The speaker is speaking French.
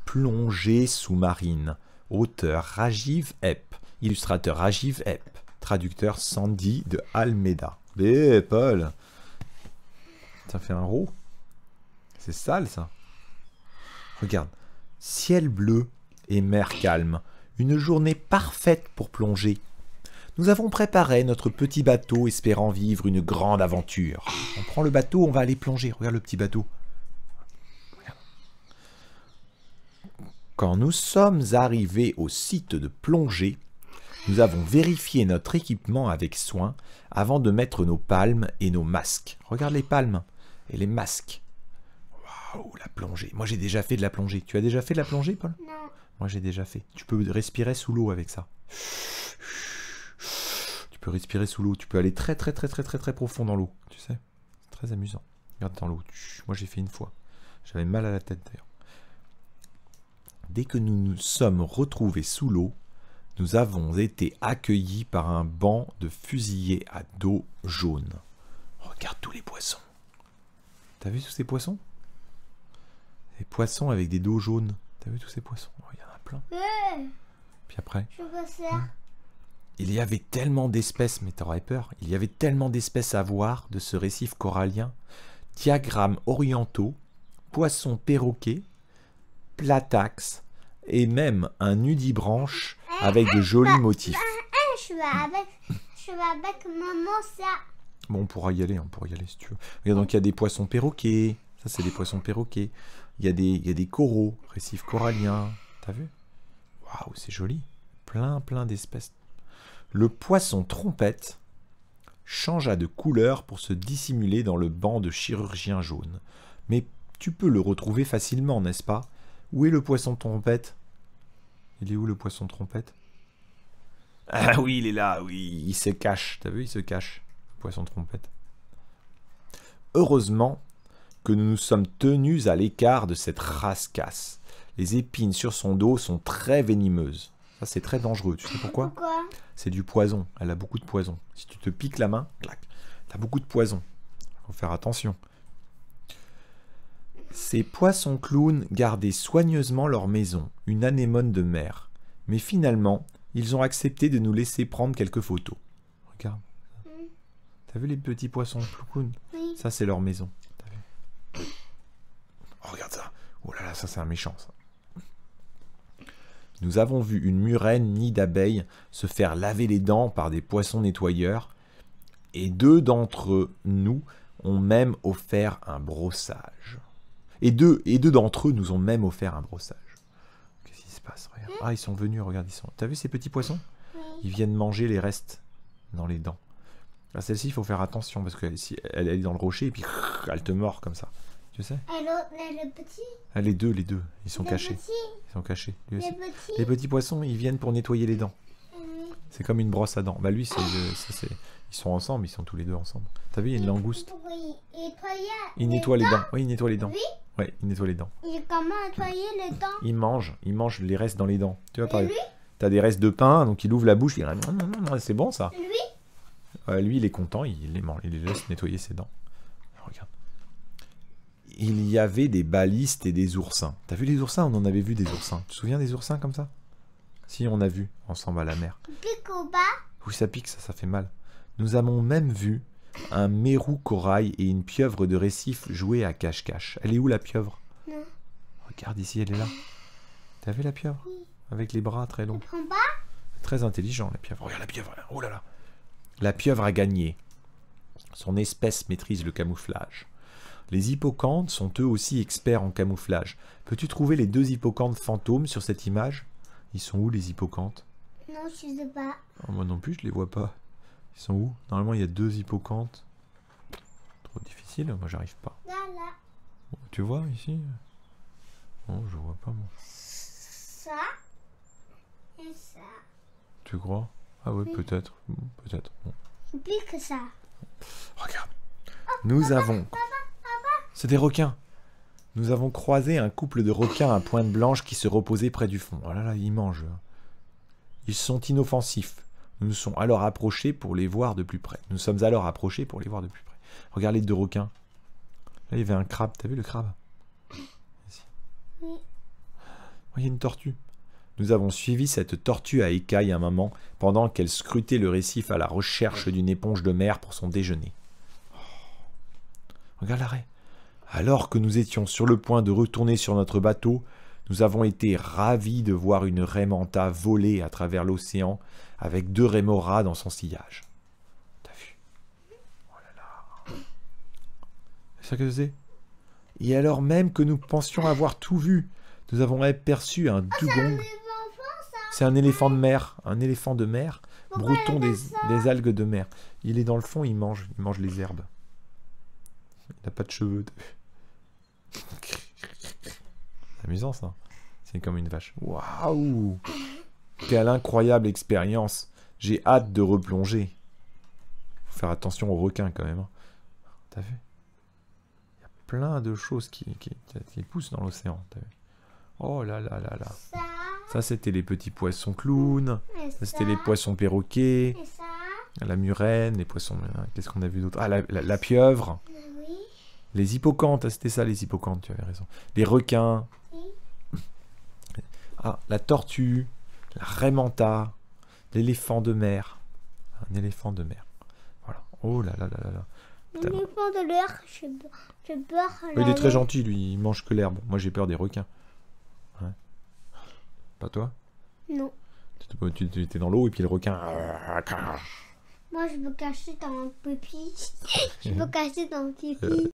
plongée sous-marine. Auteur Rajiv Epp. Illustrateur Rajiv Epp. Traducteur Sandy de Almeida. Eh, Paul! Ça fait un rot. C'est sale, ça. Regarde. Ciel bleu et mer calme. Une journée parfaite pour plonger. Nous avons préparé notre petit bateau espérant vivre une grande aventure. On prend le bateau, on va aller plonger. Regarde le petit bateau. Regarde. Quand nous sommes arrivés au site de plongée, nous avons vérifié notre équipement avec soin avant de mettre nos palmes et nos masques. Regarde les palmes et les masques. Waouh, la plongée. Moi, j'ai déjà fait de la plongée. Tu as déjà fait de la plongée, Paul? Non. Moi, j'ai déjà fait. Tu peux respirer sous l'eau avec ça. Tu peux respirer sous l'eau. Tu peux aller très profond dans l'eau. Tu sais, c'est très amusant. Regarde dans l'eau. Moi, j'ai fait une fois. J'avais mal à la tête, d'ailleurs. Dès que nous nous sommes retrouvés sous l'eau, nous avons été accueillis par un banc de fusiliers à dos jaune. Regarde tous les poissons. T'as vu tous ces poissons? Des poissons avec des dos jaunes. T'as vu tous ces poissons? Oh, il y en a plein. Puis après, Je veux ça. il y avait tellement d'espèces, mais t'aurais peur, il y avait tellement d'espèces à voir de ce récif corallien. Diagrammes orientaux, poissons perroquets, platax et même un nudibranche avec de jolis motifs. Je vais avec maman ça. Bon, on pourra y aller si tu veux. Regarde, donc il y a des poissons perroquets. Ça, c'est des poissons perroquets. Il y a des coraux, récifs coralliens. T'as vu? Waouh, c'est joli. Plein d'espèces. Le poisson trompette changea de couleur pour se dissimuler dans le banc de chirurgien jaune. Mais tu peux le retrouver facilement, n'est-ce pas? Où est le poisson trompette? Il est où le poisson trompette? Ah oui, il est là, oui, il se cache. T'as vu, il se cache, le poisson trompette. Heureusement que nous nous sommes tenus à l'écart de cette rascasse. Les épines sur son dos sont très venimeuses. Ça, c'est très dangereux. Tu sais pourquoi? Pourquoi? C'est du poison. Elle a beaucoup de poison. Si tu te piques la main, clac, t'as beaucoup de poison. Faut faire attention. Ces poissons clowns gardaient soigneusement leur maison, une anémone de mer. Mais finalement, ils ont accepté de nous laisser prendre quelques photos. Regarde. T'as vu les petits poissons clowns? Oui. Ça, c'est leur maison. T'as vu? Oh, regarde ça. Oh là là, ça, c'est un méchant, ça. Nous avons vu une murène nid d'abeilles se faire laver les dents par des poissons nettoyeurs. Et deux d'entre nous ont même offert un brossage. Et deux d'entre eux nous ont même offert un brossage. Qu'est-ce qui se passe? Regarde. Ah, ils sont venus, regarde, ils sont... T'as vu ces petits poissons? Oui. Ils viennent manger les restes dans les dents. Là, celle-ci, il faut faire attention, parce que si elle est dans le rocher, et puis elle te mord comme ça. Tu sais? Et l'autre, le petit? Ah, les deux, ils sont Le cachés. petit? Ils sont cachés. Lui aussi. Le petit? Les petits poissons, ils viennent pour nettoyer les dents. Oui. C'est comme une brosse à dents. Bah lui, ils sont ensemble, ils sont tous les deux ensemble. T'as vu, il y a une langouste. Oui. Et toi, Il nettoie les dents. Oui, il nettoie les dents. Oui. Ouais, il nettoie les dents. Il comment nettoyer les dents? Il mange les restes dans les dents. Tu vois, Et lui? t'as des restes de pain, donc il ouvre la bouche, il dit c'est bon ça. Lui? Lui, il est content, il les mange, il les laisse nettoyer ses dents. Regarde. Il y avait des balistes et des oursins. T'as vu les oursins? On en avait vu des oursins. Tu te souviens des oursins comme ça? Si, on a vu, ensemble à la mer. Pique au bas? Oui, ça pique, ça fait mal. Nous avons même vu un mérou corail et une pieuvre de récif jouer à cache-cache. Elle est où la pieuvre? Non. Regarde ici, elle est là. T'as vu la pieuvre? Avec les bras très longs. En bas? Très intelligent, la pieuvre. Regarde la pieuvre, là. Oh là là. La pieuvre a gagné. Son espèce maîtrise le camouflage. Les hippocampes sont eux aussi experts en camouflage. Peux-tu trouver les deux hippocampes fantômes sur cette image? Ils sont où les hippocampes? Non, je sais pas. Oh, moi non plus, je les vois pas. Ils sont où? Normalement, il y a deux hippocampes. Trop difficile, moi j'arrive pas. Là, là. Oh, tu vois ici? Oh, je vois pas moi. Ça. Et ça. Tu crois? Ah ouais, Oui. peut-être. Peut-être. Bon. Pique ça. Regarde. Nous avons... C'est des requins. Nous avons croisé un couple de requins à pointe blanche qui se reposait près du fond. Oh là là, ils mangent. Ils sont inoffensifs. Nous nous sommes alors approchés pour les voir de plus près. Regarde les deux requins. Là, il y avait un crabe. T'as vu le crabe? Ici. Oui. Oh, il y a une tortue. Nous avons suivi cette tortue à écailles un moment pendant qu'elle scrutait le récif à la recherche d'une éponge de mer pour son déjeuner. Oh, regarde l'arrêt. Alors que nous étions sur le point de retourner sur notre bateau, nous avons été ravis de voir une raie manta voler à travers l'océan avec 2 rémoras dans son sillage. T'as vu? Oh là là. C'est ça que c'est? Et alors même que nous pensions avoir tout vu, nous avons aperçu un dugong. C'est un éléphant de mer, brouton des algues de mer. Il est dans le fond, il mange les herbes. Il n'a pas de cheveux. C'est amusant ça. C'est comme une vache. Waouh! Quelle incroyable expérience. J'ai hâte de replonger. Faut faire attention aux requins quand même. T'as vu? Il y a plein de choses qui poussent dans l'océan. Oh là là là là. Ça, c'était les petits poissons clowns. Ça, c'était les poissons perroquets. La murène, les poissons... Qu'est-ce qu'on a vu d'autre? Ah, la pieuvre. Oui. Les hippocampes. C'était ça, les hippocampes, tu avais raison. Les requins. Oui. Ah, la tortue. La raie manta. L'éléphant de mer. Un éléphant de mer. Voilà. Oh là là là là là. L'éléphant de l'air, j'ai peur. Il est très gentil, lui. Il mange que l'herbe. Moi, j'ai peur des requins. Ouais. Pas toi? Non. Tu étais dans l'eau et puis le requin... Moi, je me cachais dans le pipi. Je me cachais dans le pipi.